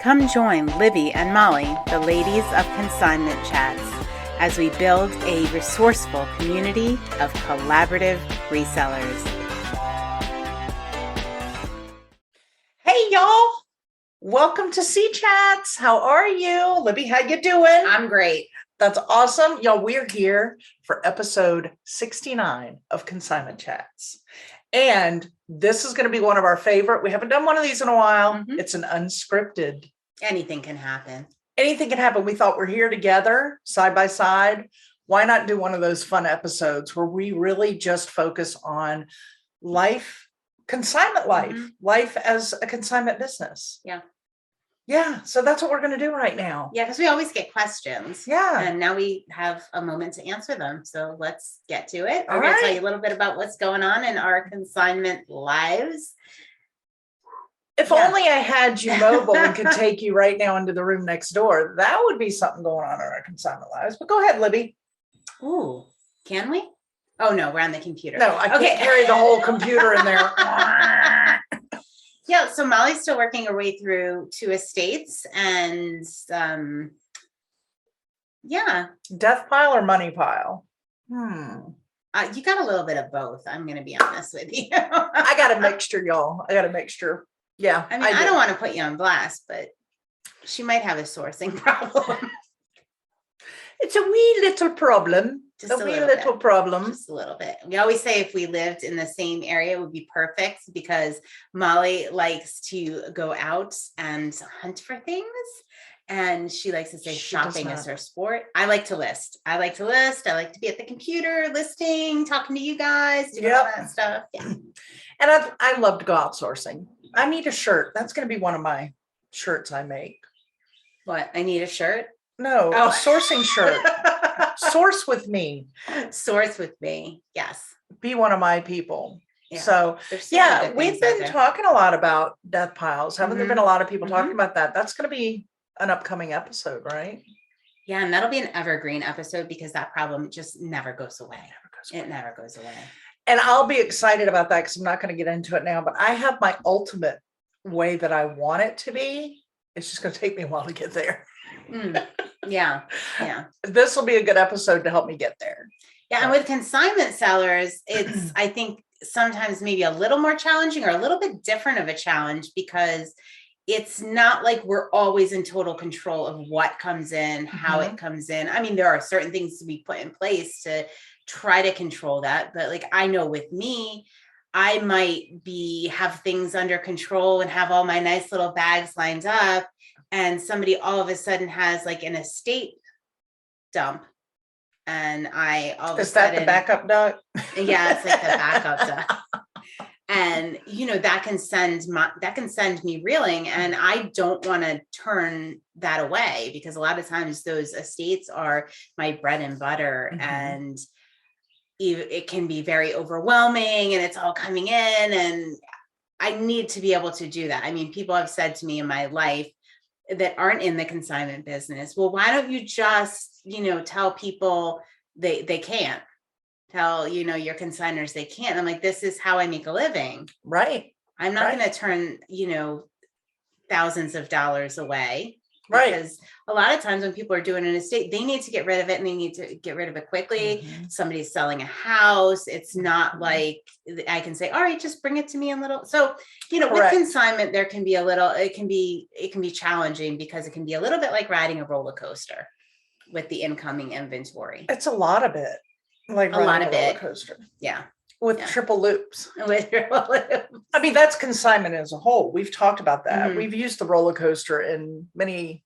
Come join Libby and Molly, the ladies of Consignment Chats, as we build a resourceful community of collaborative resellers. Hey y'all, welcome to C Chats. How are you? Libby, how you doing? I'm great. That's awesome. Y'all, we're here for episode 69 of Consignment Chats. And this is going to be one of our favorite. We haven't done one of these in a while. Mm-hmm. It's an unscripted. Anything can happen. Anything can happen. We thought we're here together, side by side. Why not do one of those fun episodes where we really just focus on life, consignment life, life as a consignment business? Yeah. So that's what we're going to do right now. Yeah, because we always get questions. Yeah. And now we have a moment to answer them. So let's get to it. All I'm going right. to tell you a little bit about what's going on in our consignment lives. If only I had you mobile and could take you right now into the room next door, that would be something going on in our consignment lives. But go ahead, Libby. Ooh, can we? Oh, no, we're on the computer. No, I can't carry the whole computer in there. Yeah, so Molly's still working her way through 2 estates and Death pile or money pile? You got a little bit of both. I'm going to be honest with you. I got a mixture, y'all. I got a mixture. Yeah. I mean, I don't want to put you on blast, but she might have a sourcing problem. It's a wee little problem. Just a wee little problem. Just a little bit. We always say if we lived in the same area, it would be perfect because Molly likes to go out and hunt for things. And she likes to say shopping is her sport. I like to list. I like to be at the computer listing, talking to you guys, doing all that stuff. Yeah. And I love to go outsourcing. I need a shirt. That's going to be one of my shirts I make. What? I need a shirt? No, a sourcing shirt. Source with me. Source with me. Yes. Be one of my people. Yeah. So we've been talking a lot about death piles. Haven't there been a lot of people talking about that? That's going to be an upcoming episode, right? Yeah. And that'll be an evergreen episode because that problem just never goes away. It never goes away. And I'll be excited about that because I'm not going to get into it now, but I have my ultimate way that I want it to be. It's just going to take me a while to get there. Yeah. This will be a good episode to help me get there. Yeah. And with consignment sellers, it's, I think sometimes maybe a little more challenging or a little bit different of a challenge because it's not like we're always in total control of what comes in, how it comes in. I mean, there are certain things to be put in place to try to control that. But like, I know with me, I might have things under control and have all my nice little bags lined up. And somebody all of a sudden has like an estate dump. And Is that the backup duck? Yeah, it's like the backup duck. And, that can send me reeling. And I don't want to turn that away because a lot of times those estates are my bread and butter. And it can be very overwhelming and it's all coming in. And I need to be able to do that. I mean, people have said to me in my life that aren't in the consignment business, well, why don't you just, tell people they can't? Tell, your consigners they can't. I'm like, this is how I make a living. Right. I'm not going to turn, thousands of dollars away. Right. Because a lot of times when people are doing an estate, they need to get rid of it and they need to get rid of it quickly. Somebody's selling a house. It's not like I can say, all right, just bring it to me in little. So, with consignment, there can be it can be challenging because it can be a little bit like riding a roller coaster with the incoming inventory. It's a lot of it. Like a lot of roller coaster. Yeah. With triple loops. With triple loops. I mean, that's consignment as a whole. We've talked about that. We've used the roller coaster in many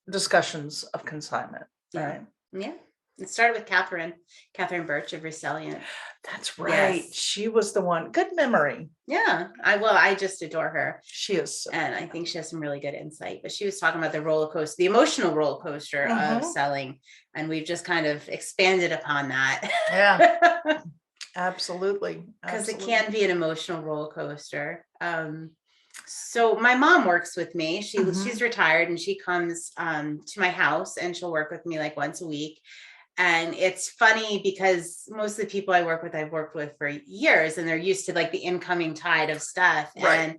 discussions of consignment. Right. Yeah. It started with Catherine Birch of Reselliant. That's right. Yes. She was the one. Good memory. Yeah. I just adore her. She is. And I think she has some really good insight. But she was talking about the roller coaster, the emotional roller coaster of selling. And we've just kind of expanded upon that. Yeah. Absolutely. Because it can be an emotional roller coaster. So my mom works with me. She's retired and she comes to my house and she'll work with me like once a week. And it's funny because most of the people I work with, I've worked with for years and they're used to like the incoming tide of stuff. Right. And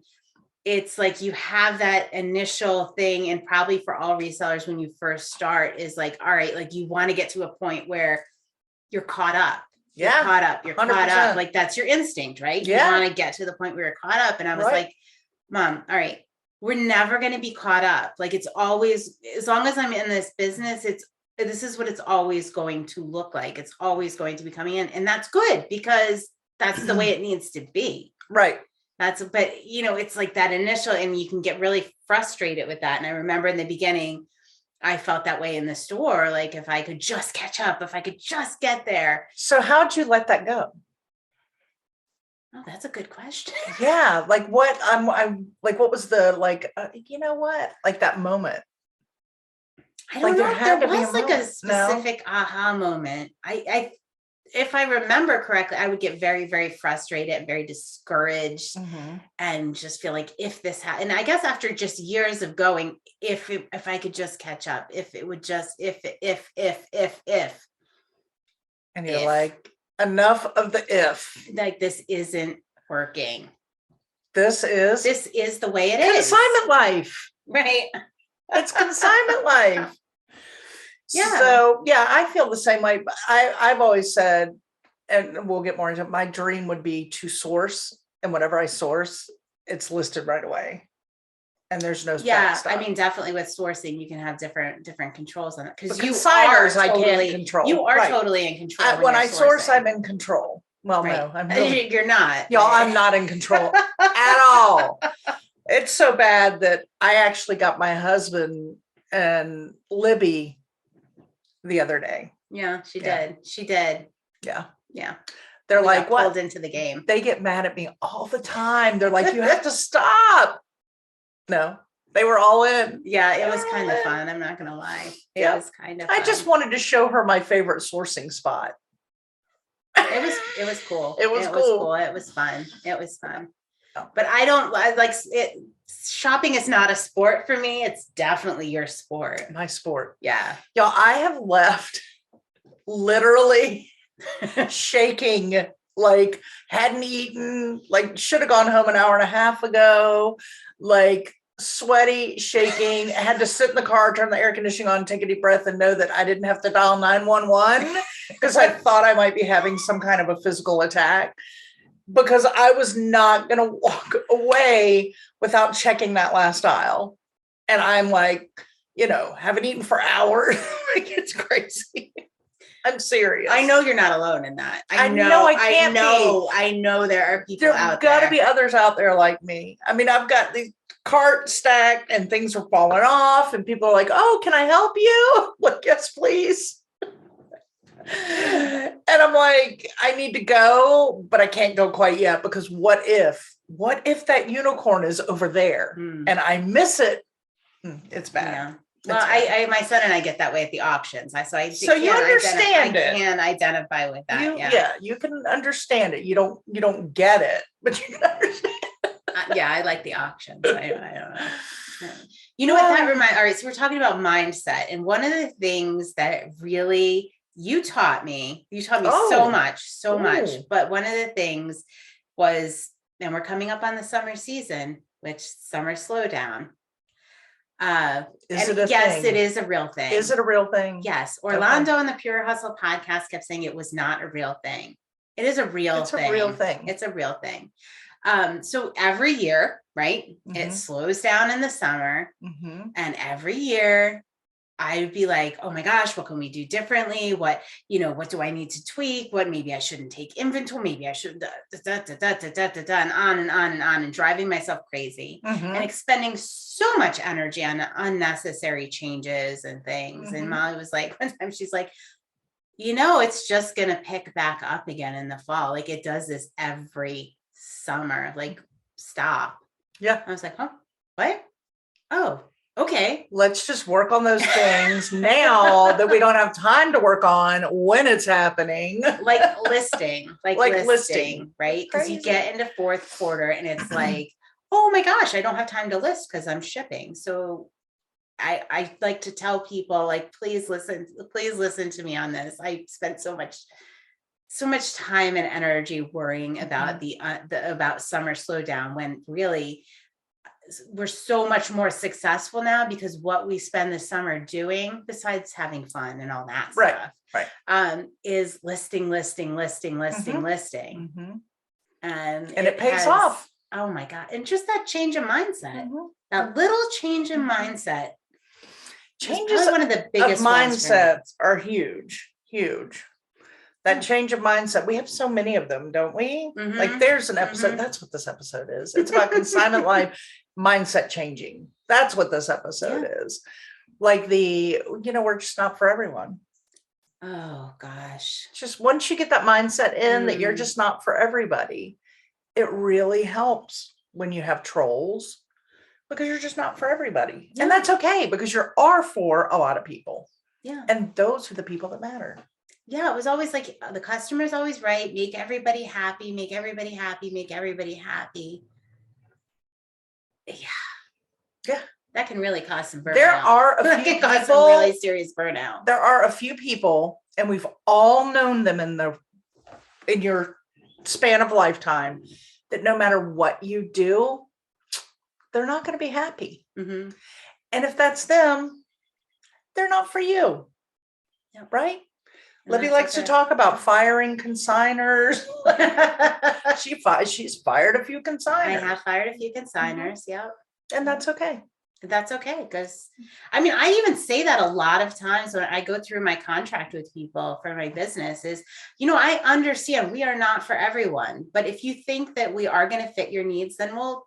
it's like you have that initial thing, and probably for all resellers when you first start is like, all right, like you want to get to a point where you're caught up. You're Yeah, caught up. You're 100%. caught up. Like that's your instinct, right? Yeah. You want to get to the point where you're caught up. And I was Right. like, Mom, all right, we're never going to be caught up. Like it's always, as long as I'm in this business, this is what it's always going to look like. It's always going to be coming in. And that's good because that's the way it needs to be. Right. But you know, it's like that initial, and you can get really frustrated with that. And I remember in the beginning, I felt that way in the store. Like if I could just catch up, if I could just get there. So how'd you let that go? Oh, that's a good question. Yeah. Like what I'm like, what was the, like, you know what? Like that moment. I don't Like, know there if had there to be a was like a moment. No? specific aha moment. If I remember correctly, I would get very, very frustrated and very discouraged and just feel like if this and I guess after just years of going, if I could just catch up, if it would just, if. And you're like, enough of the if. Like this isn't working. This is the way it is. consignment life. Right. It's consignment life. Yeah. So yeah, I feel the same way. I've always said, and we'll get more into it, my dream would be to source, and whatever I source, it's listed right away. And there's no I mean, definitely with sourcing, you can have different controls on it because you consigners are totally, I can't control. You are Right. totally in control. When I source, I'm in control. Well, right. no, I'm really, you're not. y'all. I'm not in control at all. It's so bad that I actually got my husband and Libby the other day. Yeah, she did. She did. Yeah. Yeah. They're We like, got what? pulled into the game. They get mad at me all the time. They're like, you have to stop. No, they were all in. Yeah, it was kind of fun. I'm not gonna lie. It was kind of fun. I just wanted to show her my favorite sourcing spot. It was cool. It was cool. It was fun. It was fun. Oh. But I like it. Shopping is not a sport for me. It's definitely your sport. My sport. Yeah. Y'all, I have left literally shaking, like hadn't eaten, like should have gone home an hour and a half ago, like sweaty, shaking, had to sit in the car, turn the air conditioning on, take a deep breath and know that I didn't have to dial 911 because I thought I might be having some kind of a physical attack, because I was not going to walk away without checking that last aisle. And I'm like, haven't eaten for hours. Like, it's crazy. I'm serious. I know you're not alone in that. I know I can't be. I know there are people out there. There's got to be others out there like me. I mean, I've got the cart stacked and things are falling off and people are like, oh, can I help you? Like, yes, please. And I'm like, I need to go, but I can't go quite yet because what if that unicorn is over there and I miss it? It's bad. Yeah. Well, my son and I get that way at the auctions. So you understand it. I can identify with that. You can understand it. You don't get it, but you can understand. I like the auctions. I don't know. You know what that reminds? All right, so we're talking about mindset, and one of the things that really you taught me so much. But one of the things was, and we're coming up on the summer season, which summer slowdown. Is it a thing? It is a real thing. Is it a real thing? Yes. Orlando on the Pure Hustle podcast kept saying it was not a real thing. It is a real thing. It's a real thing. It's a real thing. So every year, right, it slows down in the summer. And every year I would be like, oh my gosh, what can we do differently? What do I need to tweak? What maybe I shouldn't take inventory. Maybe I should and on and on and on, and driving myself crazy and expending so much energy on unnecessary changes and things. And Molly was like, one time she's like, it's just going to pick back up again in the fall. Like it does this every summer, like stop. Yeah. I was like, huh? What? Oh, okay. Let's just work on those things now that we don't have time to work on when it's happening. Like listing, right? Because you get into fourth quarter and it's like, oh my gosh, I don't have time to list because I'm shipping. So I like to tell people, like, please listen to me on this. I spent so much time and energy worrying about about summer slowdown, when really we're so much more successful now because what we spend the summer doing, besides having fun and all that stuff, is listing. Mhm. And it pays off. Oh my God. And just that change of mindset, that little change in mindset. Changes one of the biggest mindsets are huge. That change of mindset. We have so many of them, don't we? Like there's an episode. That's what this episode is. It's about consignment life, mindset changing. That's what this episode is. Like we're just not for everyone. Oh gosh. Just once you get that mindset in that you're just not for everybody, it really helps when you have trolls because you're just not for everybody. And that's okay because you are for a lot of people. Yeah. And those are the people that matter. Yeah. It was always like the customer's always right. Make everybody happy, make everybody happy, make everybody happy. Yeah. That can really cause some burnout. There are a few people, some really serious burnout. There are a few people, and we've all known them in your span of lifetime, that no matter what you do, they're not going to be happy. And if that's them, they're not for you. Right? Libby likes to talk about firing consigners. She's fired a few consigners. I have fired a few consigners. And that's okay. That's okay. Because I even say that a lot of times when I go through my contract with people for my business is, I understand we are not for everyone, but if you think that we are going to fit your needs, then we'll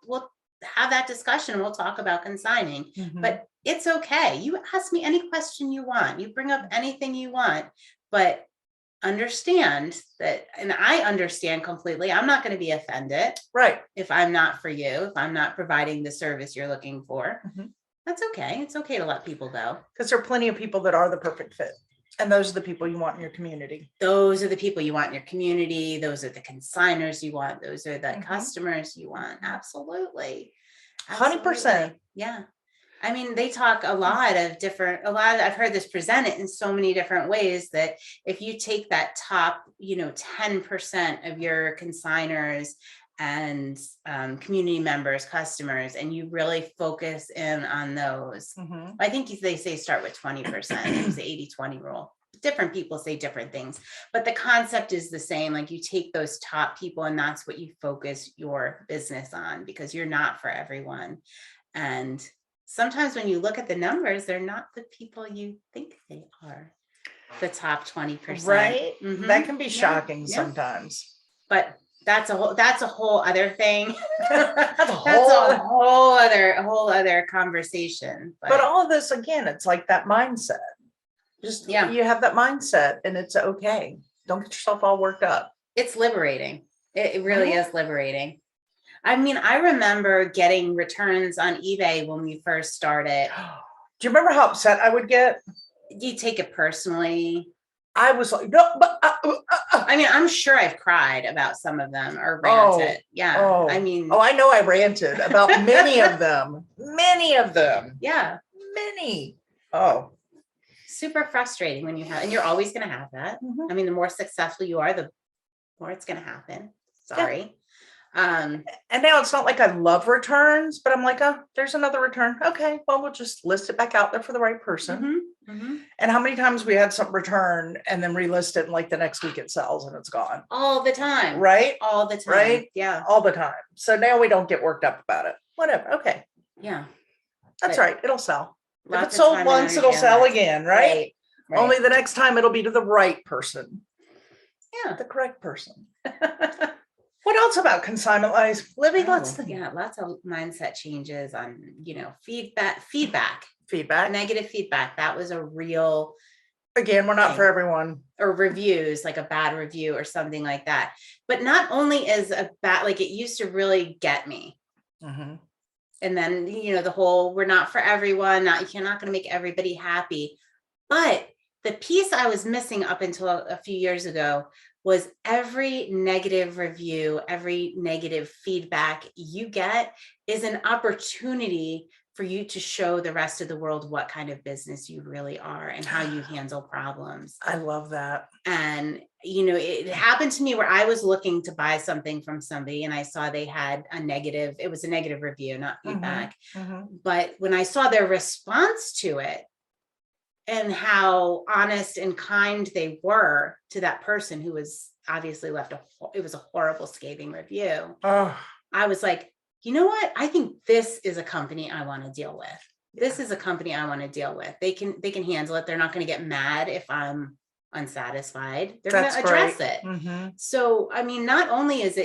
have that discussion. We'll talk about consigning, but it's okay. You ask me any question you want, you bring up anything you want, but understand that, and I understand completely, I'm not going to be offended. Right. If I'm not for you, if I'm not providing the service you're looking for, that's okay. It's okay to let people go. Because there are plenty of people that are the perfect fit. And those are the people you want in your community. Those are the people you want in your community. Those are the consigners you want. Those are the customers you want. Absolutely. 100%. Yeah. They talk a lot. I've heard this presented in so many different ways that if you take that top, 10% of your consigners and community members, customers, and you really focus in on those. I think they say start with 20%. Use the 80-20 rule. Different people say different things, but the concept is the same. Like you take those top people and that's what you focus your business on because you're not for everyone. And sometimes when you look at the numbers, they're not the people you think they are. The top 20%. Right. That can be shocking sometimes. But that's a whole other thing. That's a whole other conversation. But all of this, again, it's like that mindset. Just you have that mindset and it's okay. Don't get yourself all worked up. It's liberating. It really is liberating. I remember getting returns on eBay when we first started. Do you remember how upset I would get? You take it personally. I was like, no, but I'm sure I've cried about some of them or ranted. I know I ranted about many of them. Many of them. Yeah. Many. Oh. Super frustrating when you have, and you're always going to have that. The more successful you are, the more it's going to happen. Sorry. And now it's not like I love returns, but I'm like, oh, there's another return. Okay, well, we'll just list it back out there for the right person. And how many times we had something return and then relist it and like the next week it sells and it's gone. All the time. Right? All the time. Right? Yeah. All the time. So now we don't get worked up about it. Whatever. Okay. Yeah. That's right. It'll sell. If it's sold once, it'll sell again, right? Only the next time it'll be to the right person. Yeah. The correct person. What else about consignment life? Libby, let's think. Yeah, lots of mindset changes on, feedback, negative feedback. That was a real, again, we're not for everyone. Or reviews, like a bad review or something like that. But not only is a bad, like it used to really get me. And then, the whole, we're not for everyone, you're not going to make everybody happy. But the piece I was missing up until a few years ago was every negative review, every negative feedback you get is an opportunity for you to show the rest of the world what kind of business you really are and how you handle problems. I love that. And, it happened to me where I was looking to buy something from somebody and I saw they had it was a negative review, not feedback. But when I saw their response to it and how honest and kind they were to that person who was obviously it was a horrible, scathing review. I was like, you know what? I think this is a company I want to deal with. This is a company I want to deal with. They can handle it. They're not going to get mad if I'm unsatisfied. They're going to address it. So, I mean, not only is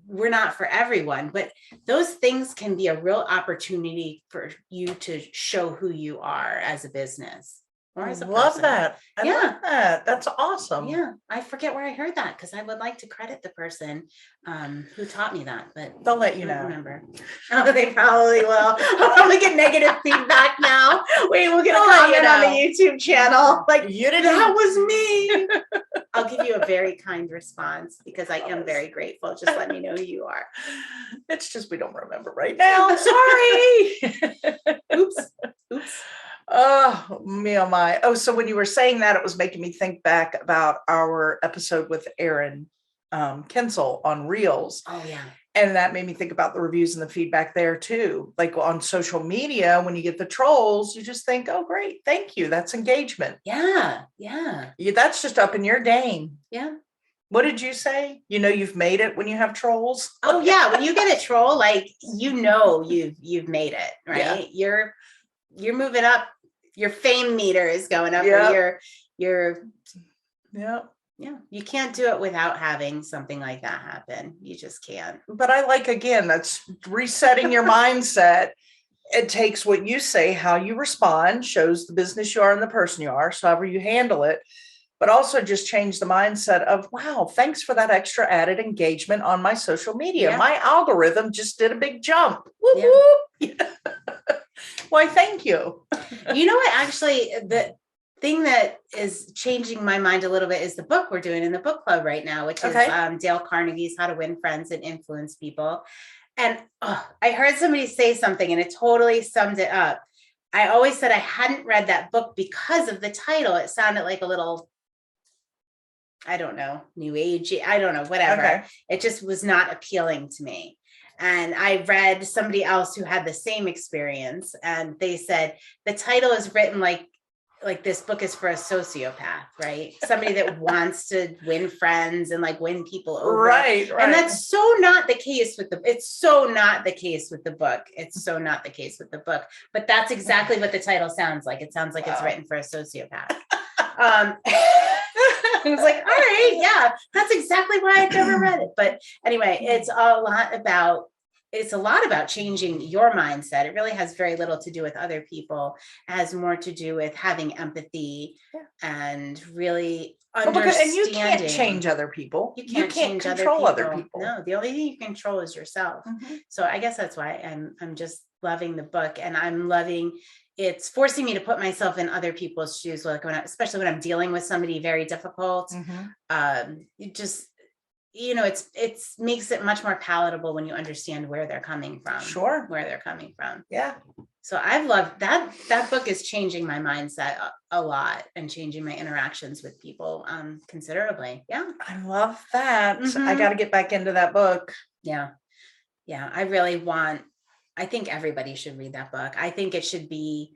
we're not for everyone, but those things can be a real opportunity for you to show who you are as a business. I love that. I love that. That's awesome. Yeah. I forget where I heard that because I would like to credit the person who taught me that, but they'll let you know. Remember. Oh, they probably will. I'll probably get negative feedback now. Wait, we'll get a comment on the YouTube channel. Like, that was me. I'll give you a very kind response because I am very grateful. Just let me know who you are. It's just we don't remember right now. Sorry. Oops. Oh, me, oh my. Oh, so when you were saying that, it was making me think back about our episode with Aaron Kinsel on Reels. Oh, yeah. And that made me think about the reviews and the feedback there too. Like on social media, when you get the trolls, you just think, oh, great. Thank you. That's engagement. Yeah. That's just up in your game. Yeah. What did you say? You've made it when you have trolls. Oh, yeah. When you get a troll, like, you've made it, right? Yeah. You're moving up. Your fame meter is going up. Or you can't do it without having something like that happen. You just can't. But I like, again, that's resetting your mindset. It takes what you say, how you respond, shows the business you are and the person you are, so however you handle it, but also just change the mindset of, wow, thanks for that extra added engagement on my social media. My algorithm just did a big jump. Whoop, whoop. Why, thank you. You know what? Actually, the thing that is changing my mind a little bit is the book we're doing in the book club right now, which is Dale Carnegie's How to Win Friends and Influence People. And I heard somebody say something and it totally summed it up. I always said I hadn't read that book because of the title. It sounded like a little, I don't know, new age. I don't know, whatever. Okay. It just was not appealing to me. And I read somebody else who had the same experience, and they said the title is written like this book is for a sociopath, right? Somebody that wants to win friends and like win people over. Right. And that's so not the case with it's so not the case with the book. It's so not the case with the book. But that's exactly what the title sounds like. It sounds like it's written for a sociopath. I was like, all right, yeah, that's exactly why I've never read it. But anyway, it's a lot about changing your mindset. It really has very little to do with other people. It has more to do with having empathy and really understanding. And you can't change other people. You can't control other people. No, the only thing you control is yourself. So I guess that's why I'm just loving the book, and I'm loving it's forcing me to put myself in other people's shoes, like especially when I'm dealing with somebody very difficult. It just, it makes it much more palatable when you understand where they're coming from. Sure. Where they're coming from. Yeah. So I've loved that. That book is changing my mindset a lot and changing my interactions with people considerably. Yeah. I love that. I got to get back into that book. Yeah. Yeah. I think everybody should read that book. I think it should be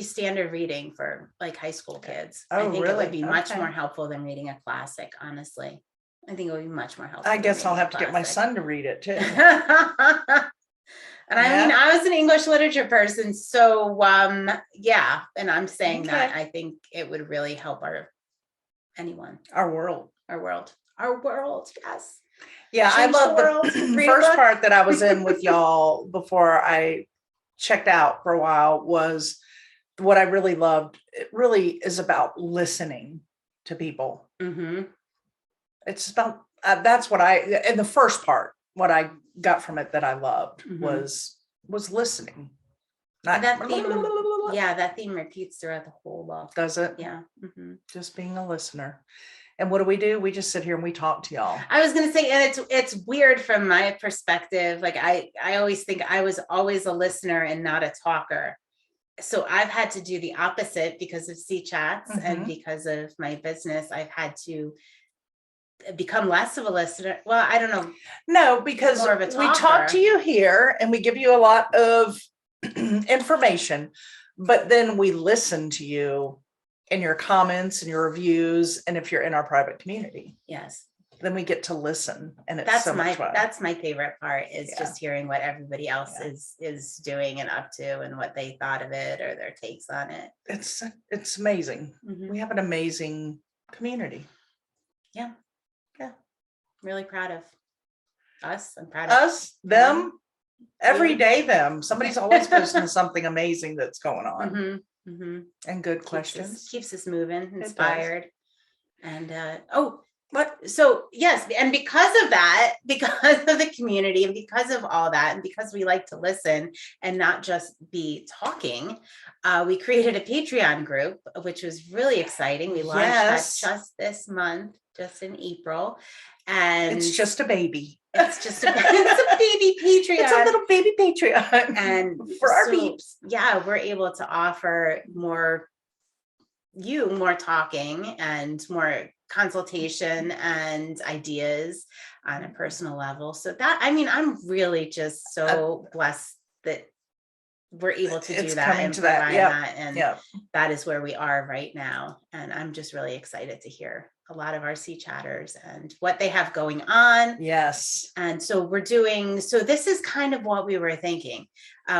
standard reading for like high school kids. I think it would be much more helpful than reading a classic, honestly. I think it would be much more helpful. I guess I'll have to get my son to read it too. And I mean, I was an English literature person. So yeah. And I'm saying that I think it would really help our world. Yes. Yeah, I love the first part that I was in with y'all before I checked out for a while was what I really loved. It really is about listening to people. It's about, that's what in the first part, what I got from it that I loved was listening. That theme repeats throughout the whole book. Does it? Yeah. Just being a listener. And what do? We just sit here and we talk to y'all. I was going to say, and it's weird from my perspective. Like I always think I was always a listener and not a talker. So I've had to do the opposite because of C Chats and because of my business. I've had to become less of a listener. Well, I don't know. No, because More of a we talk to you here and we give you a lot of information, but then we listen to you in your comments and your reviews. And if you're in our private community, Yes, then we get to listen. And it's so much fun. That's my favorite part is just hearing what everybody else is doing and up to and what they thought of it or their takes on it. It's amazing. We have an amazing community. Yeah. Really proud of us. I'm proud of us, them, every day, them. Somebody's always posting something amazing that's going on. And good questions. Keeps us moving, inspired. And so yes, and because of that, because of the community and because of all that, and because we like to listen and not just be talking, we created a Patreon group, which was really exciting. We launched that just this month, just in April. And it's just a baby. It's a baby Patreon. It's a little baby Patreon. And for our peeps. Yeah, we're able to offer more talking and more consultation and ideas on a personal level. So that, I mean, I'm really just so blessed that we're able to do that and provide that. And that is where we are right now. And I'm just really excited to hear a lot of our C chatters and what they have going on. Yes. And so this is kind of what we were thinking.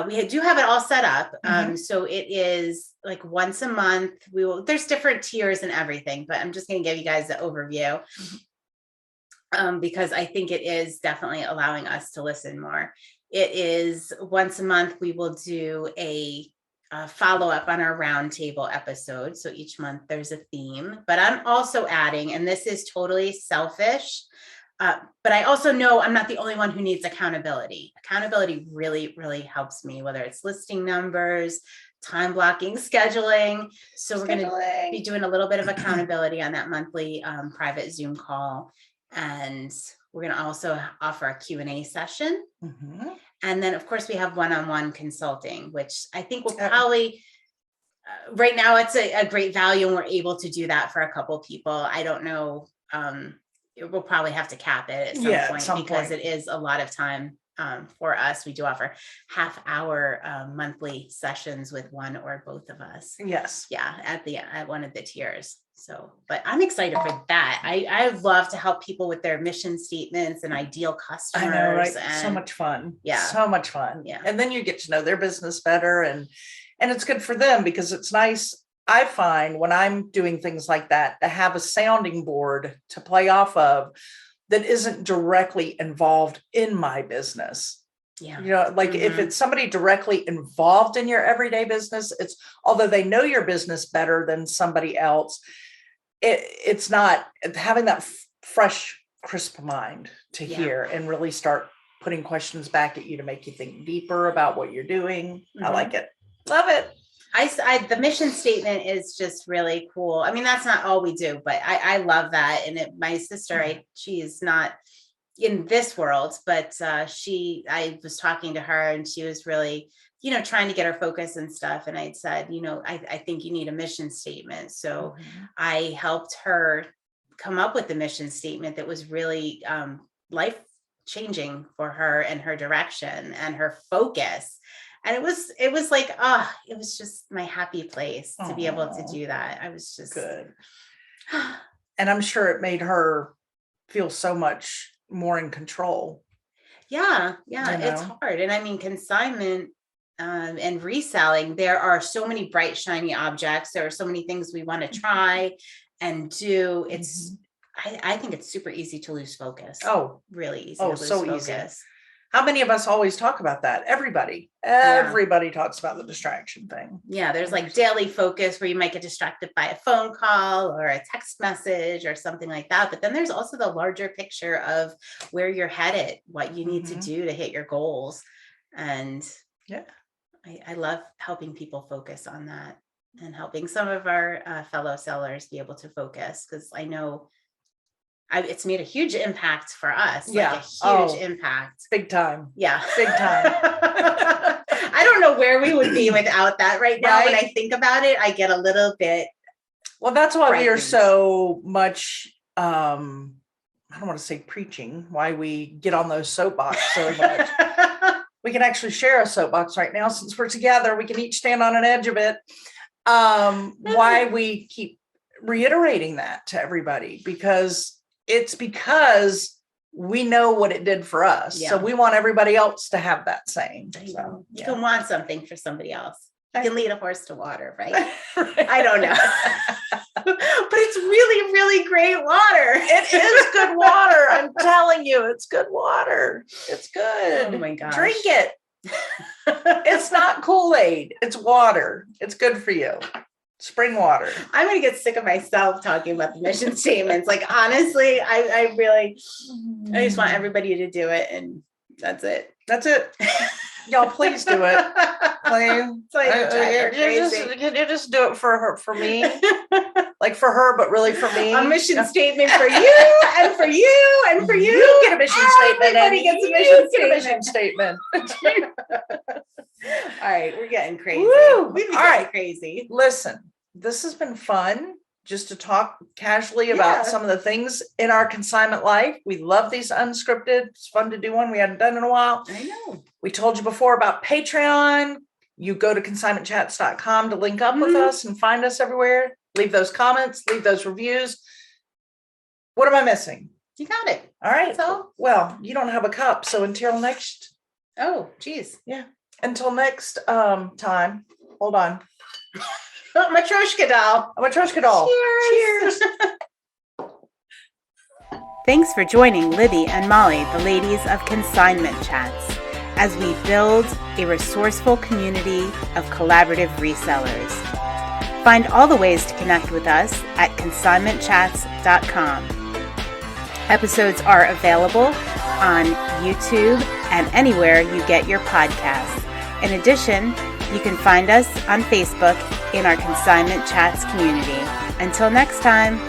We do have it all set up. So it is like once a month. There's different tiers and everything, but I'm just going to give you guys the overview because I think it is definitely allowing us to listen more. It is once a month. We will do a follow up on our roundtable episode. So each month there's a theme, but I'm also adding, and this is totally selfish, but I also know I'm not the only one who needs accountability. Accountability really, really helps me, whether it's listing numbers, time blocking, scheduling. So we're going to be doing a little bit of accountability on that monthly private Zoom call. And we're going to also offer a Q&A session. And then, of course, we have one-on-one consulting, which I think will probably, right now, it's a great value, and we're able to do that for a couple people. I don't know. We'll probably have to cap it at some point because it is a lot of time for us. We do offer half-hour monthly sessions with one or both of us. Yes. Yeah, at one of the tiers. So, but I'm excited for that. I love to help people with their mission statements and ideal customers. I know, right? So much fun. Yeah. So much fun. Yeah. And then you get to know their business better, and it's good for them because it's nice. I find when I'm doing things like that to have a sounding board to play off of that isn't directly involved in my business. Yeah. You know, like if it's somebody directly involved in your everyday business, it's although they know your business better than somebody else, it's not having that fresh, crisp mind to hear and really start putting questions back at you to make you think deeper about what you're doing. I like it. Love it. The mission statement is just really cool. I mean, that's not all we do, but I love that. And my sister, she is not in this world, but I was talking to her and she was really, trying to get her focus and stuff. And I said, I think you need a mission statement. So I helped her come up with the mission statement that was really life changing for her and her direction and her focus. And it was like, it was just my happy place to be able to do that. I was just good. And I'm sure it made her feel so much more in control. Yeah. It's hard. And I mean, consignment and reselling, there are so many bright, shiny objects. There are so many things we want to try and do. It's, I think it's super easy to lose focus. Oh, really easy. To lose focus. Easy. How many of us always talk about that? Everybody talks about the distraction thing. Yeah. There's like daily focus where you might get distracted by a phone call or a text message or something like that. But then there's also the larger picture of where you're headed, what you need to do to hit your goals. And I love helping people focus on that and helping some of our fellow sellers be able to focus, because I know it's made a huge impact for us. Yeah. Like a huge impact. Big time. Yeah. Big time. I don't know where we would be without that right now. Right? When I think about it, I get a little bit. Well, that's why we are frightened. so much, I don't want to say preaching, why we get on those soapbox so much. We can actually share a soapbox right now since we're together. We can each stand on an edge of it. Why we keep reiterating that to everybody, because we know what it did for us. Yeah. So we want everybody else to have that same. So, You can want something for somebody else. You can lead a horse to water, right? Right. I don't know. But it's really, really great water. It is good water. I'm telling you, it's good water. It's good. Oh my gosh. Drink it. It's not Kool-Aid. It's water. It's good for you. Spring water. I'm going to get sick of myself talking about the mission statements. Like, honestly, I just want everybody to do it. And that's it. That's it. Y'all, please do it. Please. It's like, You just do it for her, for me. Like for her, but really for me. A mission statement for you and for you and for you. You get a mission statement. Everybody gets a mission statement. All right, we're getting crazy. Woo! We've been All getting right. crazy. Listen, this has been fun just to talk casually about some of the things in our consignment life. We love these unscripted. It's fun to do one we hadn't done in a while. I know. We told you before about Patreon. You go to consignmentchats.com to link up with us and find us everywhere. Leave those comments, leave those reviews. What am I missing? You got it. All right. So, Well, you don't have a cup. So until next geez. time, hold on. Oh, Matryoshka doll. A Matryoshka doll. Cheers. Thanks for joining Libby and Molly, the ladies of Consignment Chats, as we build a resourceful community of collaborative resellers. Find all the ways to connect with us at consignmentchats.com. Episodes are available on YouTube and anywhere you get your podcasts. In addition, you can find us on Facebook in our Consignment Chats community. Until next time.